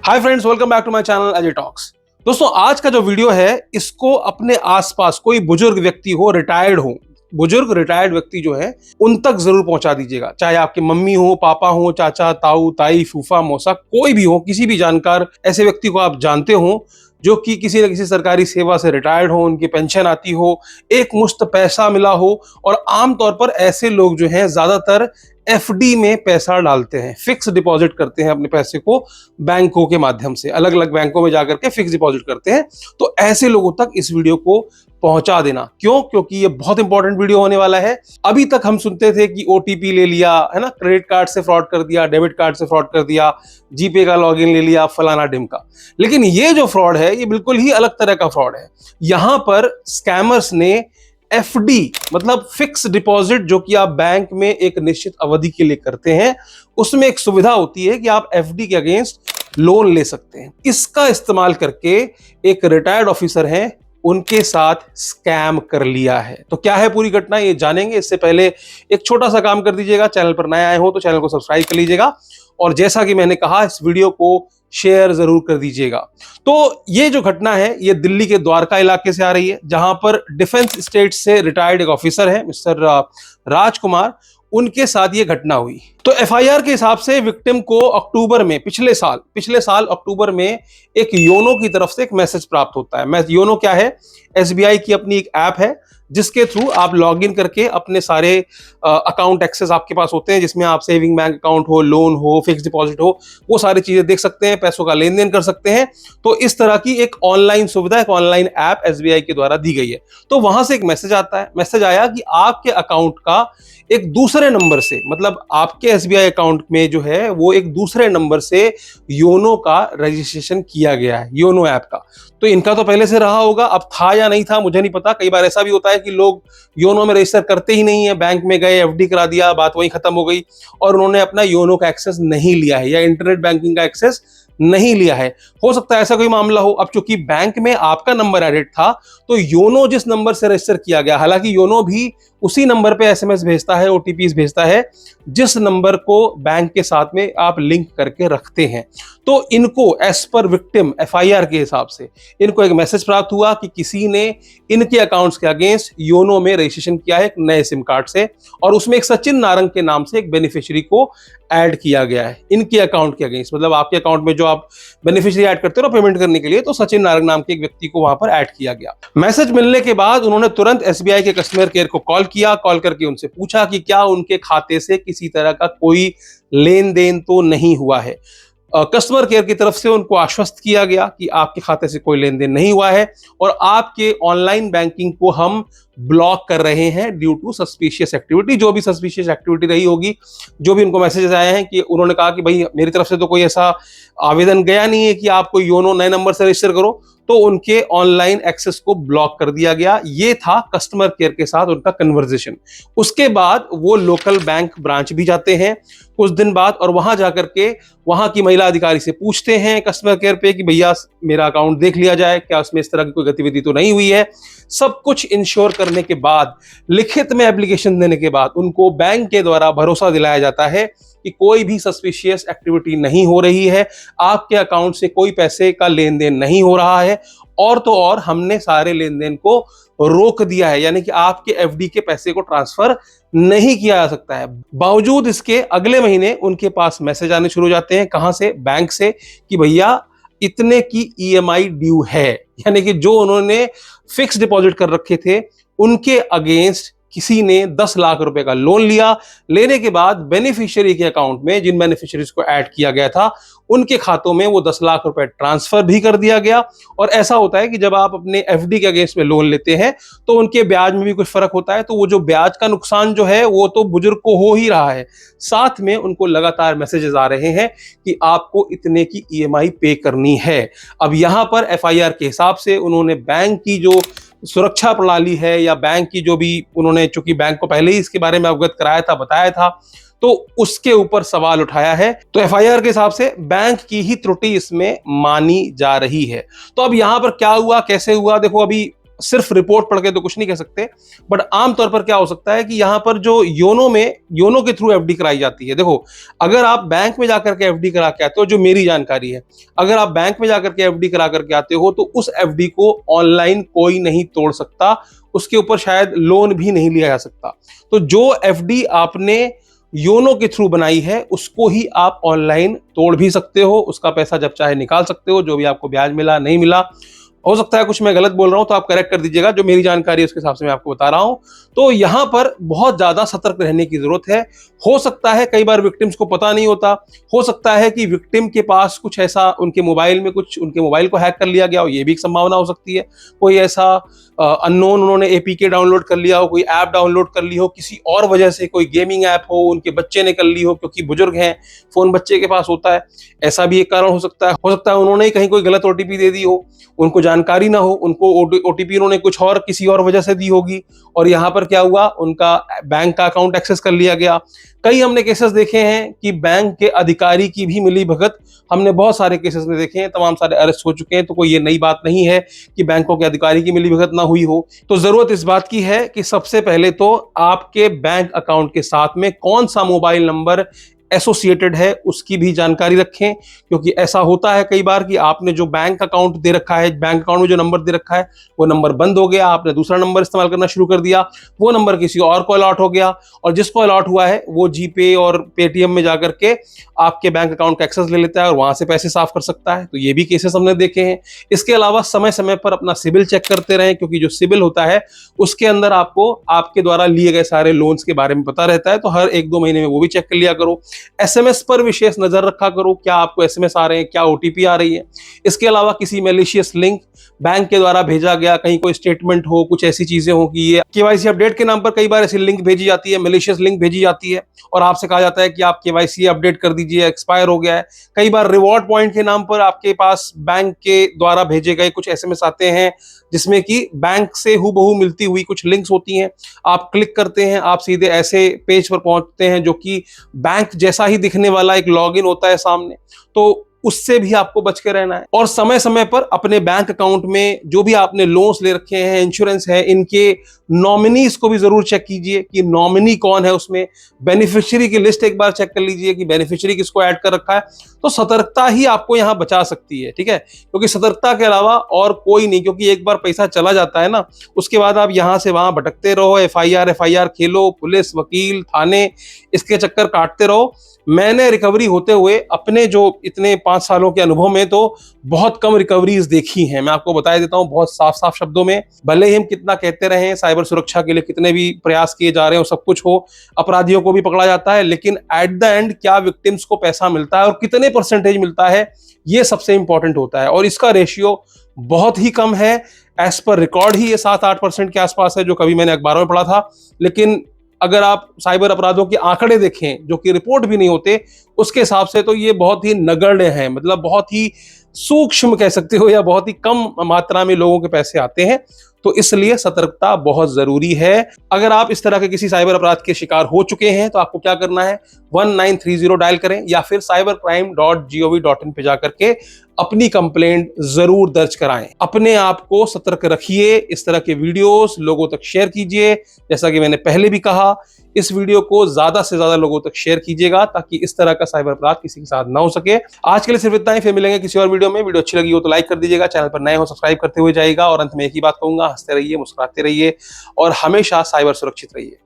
Hi friends, welcome back to my channel Ajay talks. दोस्तों, आज का जो वीडियो है इसको अपने आसपास कोई बुजुर्ग व्यक्ति हो, बुजुर्ग रिटायर्ड व्यक्ति जो है उन तक जरूर पहुंचा दीजिएगा। चाहे आपकी मम्मी हो, पापा हो, चाचा, ताऊ, ताई, फूफा, मौसा, कोई भी हो, किसी भी जानकार ऐसे व्यक्ति को आप जानते हो जो कि किसी न किसी सरकारी सेवा से रिटायर्ड हो, उनकी पेंशन आती हो, एक मुश्त पैसा मिला हो। और आमतौर पर ऐसे लोग जो हैं ज्यादातर एफडी में पैसा डालते हैं, फिक्स डिपॉजिट करते हैं अपने पैसे को बैंकों के माध्यम से, अलग अलग बैंकों में जाकर के फिक्स डिपॉजिट करते हैं। तो ऐसे लोगों तक इस वीडियो को पहुंचा देना। क्यों? क्योंकि ये बहुत इंपॉर्टेंट वीडियो होने वाला है। अभी तक हम सुनते थे कि ओटीपी ले लिया है ना, क्रेडिट कार्ड से फ्रॉड कर दिया, डेबिट कार्ड से फ्रॉड कर दिया, जीपे का लॉगिन ले लिया, फलाना ढिमका। लेकिन ये जो फ्रॉड है ये बिल्कुल ही अलग तरह का फ्रॉड है। यहां पर स्कैमर्स ने एफडी मतलब फिक्स डिपॉजिट, जो कि आप बैंक में एक निश्चित अवधि के लिए करते हैं, उसमें एक सुविधा होती है कि आप एफडी के अगेंस्ट लोन ले सकते हैं। इसका इस्तेमाल करके एक रिटायर्ड ऑफिसर हैं, उनके साथ स्कैम कर लिया है। तो क्या है पूरी घटना, ये जानेंगे। इससे पहले एक छोटा सा काम कर दीजिएगा, चैनल पर नए आए हो तो चैनल को सब्सक्राइब कर लीजिएगा, और जैसा कि मैंने कहा इस वीडियो को शेयर जरूर कर दीजिएगा। तो ये जो घटना है ये दिल्ली के द्वारका इलाके से आ रही है, जहां पर डिफेंस स्टेट से रिटायर्ड एक ऑफिसर है, मिस्टर राजकुमार, उनके साथ ये घटना हुई। तो एफआईआर के हिसाब से विक्टिम को अक्टूबर में, पिछले साल अक्टूबर में एक योनो की तरफ से एक मैसेज प्राप्त होता है। योनो क्या है? एसबीआई की अपनी एक ऐप है जिसके थ्रू आप लॉग इन करके अपने सारे अकाउंट एक्सेस आपके पास होते हैं, जिसमें आप सेविंग बैंक अकाउंट हो, लोन हो, फिक्स डिपॉजिट हो, वो सारी चीजें देख सकते हैं, पैसों का लेन देन कर सकते हैं। तो इस तरह की एक ऑनलाइन सुविधा, एक ऑनलाइन ऐप एसबीआई के द्वारा दी गई है। तो वहां से एक मैसेज आता है, मैसेज आया कि आपके अकाउंट का एक दूसरे नंबर से, मतलब आपके एसबीआई अकाउंट में जो है वो एक दूसरे नंबर से योनो का रजिस्ट्रेशन किया गया है, योनो ऐप का। तो इनका तो पहले से रहा होगा, अब था या नहीं था मुझे नहीं पता। कई बार ऐसा भी होता है कि लोग योनो में रजिस्टर करते ही नहीं है, बैंक में गए, एफडी करा दिया, बात वहीं खत्म हो गई और उन्होंने अपना योनो का एक्सेस नहीं लिया है या इंटरनेट बैंकिंग का एक्सेस नहीं लिया है। हो सकता है ऐसा कोई मामला हो। अब चूंकि बैंक में आपका नंबर एडेड था, तो योनो जिस नंबर से रजिस्टर किया गया, हालांकि योनो भी उसी नंबर पे एसएमएस भेजता है, ओटीपीज भेजता है, जिस नंबर को बैंक के साथ में आप लिंक करके रखते हैं। तो इनको एज पर विक्टिम एफआईआर के हिसाब से इनको एक मैसेज प्राप्त हुआ कि किसी ने इनके अकाउंट्स के अगेंस्ट योनो में रजिस्ट्रेशन किया है एक नए सिम कार्ड से, और उसमें एक सचिन नारंग के नाम से एक बेनिफिशियरी को ऐड किया गया है इनके अकाउंट के अगेंस्ट। मतलब आपके अकाउंट में जो आप बेनिफिशियरी ऐड करते हो पेमेंट करने के लिए, तो सचिन नारंग नाम के एक व्यक्ति को वहां पर ऐड किया गया। मैसेज मिलने के बाद उन्होंने तुरंत एसबीआई के कस्टमर केयर को कॉल किया, कॉल करके उनसे पूछा कि क्या उनके खाते से किसी तरह का कोई लेन देन तो नहीं हुआ है। कस्टमर केयर की तरफ से उनको आश्वस्त किया गया कि आपके खाते से कोई लेन देन नहीं हुआ है और आपके ऑनलाइन बैंकिंग को हम ब्लॉक कर रहे हैं ड्यू टू सस्पिशियस एक्टिविटी। जो भी सस्पिशियस एक्टिविटी रही होगी, जो भी उनको मैसेजेस आए हैं, कि उन्होंने कहा कि भाई मेरी तरफ से तो कोई ऐसा आवेदन गया नहीं है कि आप कोई योनो नए नंबर से रजिस्टर करो, तो उनके ऑनलाइन एक्सेस को ब्लॉक कर दिया गया। ये था कस्टमर केयर के साथ उनका कन्वर्सेशन। उसके बाद वो लोकल बैंक ब्रांच भी जाते हैं कुछ दिन बाद, और वहां जाकर के वहां की महिला अधिकारी से पूछते हैं कस्टमर केयर पे कि भैया मेरा अकाउंट देख लिया जाए, क्या उसमें इस तरह की कोई गतिविधि तो नहीं हुई है। सब कुछ इंश्योर करने के बाद, लिखित में एप्लीकेशन देने के बाद, उनको बैंक के द्वारा भरोसा दिलाया जाता है कि कोई भी सस्पिशियस एक्टिविटी नहीं हो रही है, आपके अकाउंट से कोई पैसे का लेन देन नहीं हो रहा है, और तो और हमने सारे लेन देन को रोक दिया है, यानी कि आपके एफडी के पैसे को ट्रांसफर नहीं किया जा सकता है। बावजूद इसके अगले महीने उनके पास मैसेज आने शुरू हो जाते हैं, कहां से? बैंक से, कि भैया इतने की ईएमआई ड्यू है, यानी कि जो उन्होंने फिक्स डिपॉजिट कर रखे थे उनके अगेंस्ट किसी ने 10 लाख रुपए का लोन लिया। लेने के बाद बेनिफिशियरी के अकाउंट में, जिन बेनिफिशियरीज को ऐड किया गया था, उनके खातों में वो 10 लाख रुपए ट्रांसफर भी कर दिया गया। और ऐसा होता है कि जब आप अपने एफडी के अगेंस्ट में लोन लेते हैं तो उनके ब्याज में भी कुछ फर्क होता है, तो वो जो ब्याज का नुकसान जो है वो तो बुजुर्ग को हो ही रहा है, साथ में उनको लगातार मैसेजेस आ रहे हैं कि आपको इतने की ईएमआई पे करनी है। अब यहां पर एफआईआर के हिसाब से उन्होंने बैंक की जो सुरक्षा प्रणाली है, या बैंक की जो भी उन्होंने, चूंकि बैंक को पहले ही इसके बारे में अवगत कराया था, बताया था, तो उसके ऊपर सवाल उठाया है। तो एफआईआर के हिसाब से बैंक की ही त्रुटि इसमें मानी जा रही है। तो अब यहां पर क्या हुआ, कैसे हुआ? देखो, अभी सिर्फ रिपोर्ट पढ़ के तो कुछ नहीं कह सकते, बट आमतौर पर क्या हो सकता है कि यहाँ पर जो योनो के थ्रू एफडी कराई जाती है। देखो, अगर आप बैंक में जाकर के एफडी करा के आते हो, जो मेरी जानकारी है, अगर आप बैंक में जाकर के एफडी करा करके आते हो तो उस एफडी को ऑनलाइन कोई नहीं तोड़ सकता, उसके ऊपर शायद लोन भी नहीं लिया जा सकता। तो जो एफडी आपने योनो के थ्रू बनाई है उसको ही आप ऑनलाइन तोड़ भी सकते हो, उसका पैसा जब चाहे निकाल सकते हो, जो भी आपको ब्याज मिला नहीं मिला। हो सकता है कुछ मैं गलत बोल रहा हूं तो आप करेक्ट कर दीजिएगा, जो मेरी जानकारी है उसके हिसाब से मैं आपको बता रहा हूं। तो यहां पर बहुत ज्यादा सतर्क रहने की जरूरत है। हो सकता है कई बार विक्टिम्स को पता नहीं होता, हो सकता है कि विक्टिम के पास कुछ ऐसा उनके मोबाइल को हैक कर लिया गया हो, ये भी एक संभावना हो सकती है। कोई ऐसा अननोन उन्होंने एपीके डाउनलोड कर लिया हो, कोई ऐप डाउनलोड कर ली हो, किसी और वजह से कोई गेमिंग ऐप हो उनके बच्चे ने कर ली हो, क्योंकि बुजुर्ग हैं, फोन बच्चे के पास होता है, ऐसा भी एक कारण हो सकता है। हो सकता है उन्होंने कहीं कोई गलत ओटीपी दे दी हो, उनको जानकारी ना हो, उनको ओटीपी उन्होंने कुछ और किसी और वजह से दी होगी, और यहाँ पर क्या हुआ, उनका बैंक का अकाउंट एक्सेस कर लिया गया। कई हमने केसेस देखे हैं कि बैंक के अधिकारी की भी मिली भगत, हमने बहुत सारे केसेस में देखे हैं, तमाम सारे अरेस्ट हो चुके हैं। तो कोई ये नई बात नहीं है कि बैंकों के अधिकारी की मिली भगत ना हुई हो। तो जरूरत इस बात की है कि सबसे पहले तो आपके बैंक अकाउंट के साथ में कौन सा मोबाइल नंबर एसोसिएटेड है उसकी भी जानकारी रखें, क्योंकि ऐसा होता है कई बार कि आपने जो बैंक अकाउंट दे रखा है, बैंक अकाउंट में जो नंबर दे रखा है वो नंबर बंद हो गया, आपने दूसरा नंबर इस्तेमाल करना शुरू कर दिया, वो नंबर किसी और को अलॉट हो गया, और जिसको अलॉट हुआ है वो जीपे और पेटीएम में जाकर के आपके बैंक अकाउंट का एक्सेस ले लेता है और वहां से पैसे साफ कर सकता है। तो ये भी केसेस हमने देखे हैं। इसके अलावा समय समय पर अपना सिबिल चेक करते रहें, क्योंकि जो सिबिल होता है उसके अंदर आपको आपके द्वारा लिए गए सारे लोन्स के बारे में पता रहता है, तो हर 1-2 महीने में वो भी चेक कर लिया करो। एसएमएस पर विशेष नजर रखा करो, क्या आपको एसएमएस आ रहे हैं, क्या ओटीपी आ रही है। इसके अलावा किसी मैलिशियस लिंक बैंक के द्वारा भेजा गया, कहीं कोई स्टेटमेंट हो, कुछ ऐसी चीजें हो कि ये केवाईसी अपडेट के नाम पर कई बार ऐसी लिंक भेजी जाती है, मैलिशियस लिंक भेजी जाती है, और आपसे कहा जाता है कि आप केवाईसी अपडेट कर दीजिए, एक्सपायर हो गया है। कई बार रिवॉर्ड पॉइंट के नाम पर आपके पास बैंक के द्वारा भेजे गए कुछ एसएमएस आते हैं जिसमें कि बैंक से हूबहू मिलती हुई कुछ लिंक्स होती हैं। आप क्लिक करते हैं, आप सीधे ऐसे पेज पर पहुंचते हैं जो कि बैंक जैसा ही दिखने वाला एक लॉगिन होता है सामने। तो उससे भी आपको बच के रहना है, और समय समय पर अपने बैंक अकाउंट में जो भी आपने लोन्स ले रखे हैं, इंश्योरेंस है, इनके नॉमिनीज को भी जरूर चेक कीजिए कि नॉमिनी कौन है उसमें। बेनिफिशियरी की लिस्ट एक बार चेक कर लीजिए कि बेनिफिशियरी किसको ऐड कर रखा है। तो सतर्कता ही आपको यहां बचा सकती है, ठीक है, क्योंकि सतर्कता के अलावा और कोई नहीं, क्योंकि एक बार पैसा चला जाता है ना, उसके बाद आप यहां से वहां भटकते रहो, एफआईआर खेलो, पुलिस, वकील, थाने, इसके चक्कर काटते रहो। मैंने रिकवरी होते हुए अपने जो इतने 5 सालों के अनुभव में तो बहुत कम रिकवरीज देखी हैं। मैं आपको बता देता हूं बहुत साफ साफ शब्दों में, भले ही हम कितना कहते रहे साइबर सुरक्षा के लिए कितने भी प्रयास किए जा रहे हो, सब कुछ हो, अपराधियों को भी पकड़ा जाता है, लेकिन एट द एंड क्या विक्टिम्स को पैसा मिलता है और कितने परसेंटेज मिलता है, ये सबसे इंपॉर्टेंट होता है। और इसका रेशियो बहुत ही कम है, एज पर रिकॉर्ड ही ये 7-8% के आसपास है, जो कभी मैंने अखबारों में पढ़ा था। लेकिन अगर आप साइबर अपराधों के आंकड़े देखें जो कि रिपोर्ट भी नहीं होते, उसके हिसाब से तो ये बहुत ही नगण्य है, मतलब बहुत ही सूक्ष्म कह सकते हो, या बहुत ही कम मात्रा में लोगों के पैसे आते हैं। तो इसलिए सतर्कता बहुत जरूरी है। अगर आप इस तरह के किसी साइबर अपराध के शिकार हो चुके हैं तो आपको क्या करना है, 1930 डायल करें या फिर cybercrime.gov.in पे जाकर के अपनी कंप्लेंट जरूर दर्ज कराएं। अपने आप को सतर्क रखिए, इस तरह के वीडियोस लोगों तक शेयर कीजिए। जैसा कि मैंने पहले भी कहा, इस वीडियो को ज्यादा से ज्यादा लोगों तक शेयर कीजिएगा ताकि इस तरह का साइबर अपराध किसी के साथ ना हो सके। आज के लिए सिर्फ इतना ही, फिर मिलेंगे किसी और वीडियो में। वीडियो अच्छी लगी हो तो लाइक कर दीजिएगा, चैनल पर नए हो सब्सक्राइब करते हुए जाइएगा, और अंत में एक ही बात कहूंगा, हंसते रहिए, मुस्कुराते रहिए और हमेशा साइबर सुरक्षित रहिए।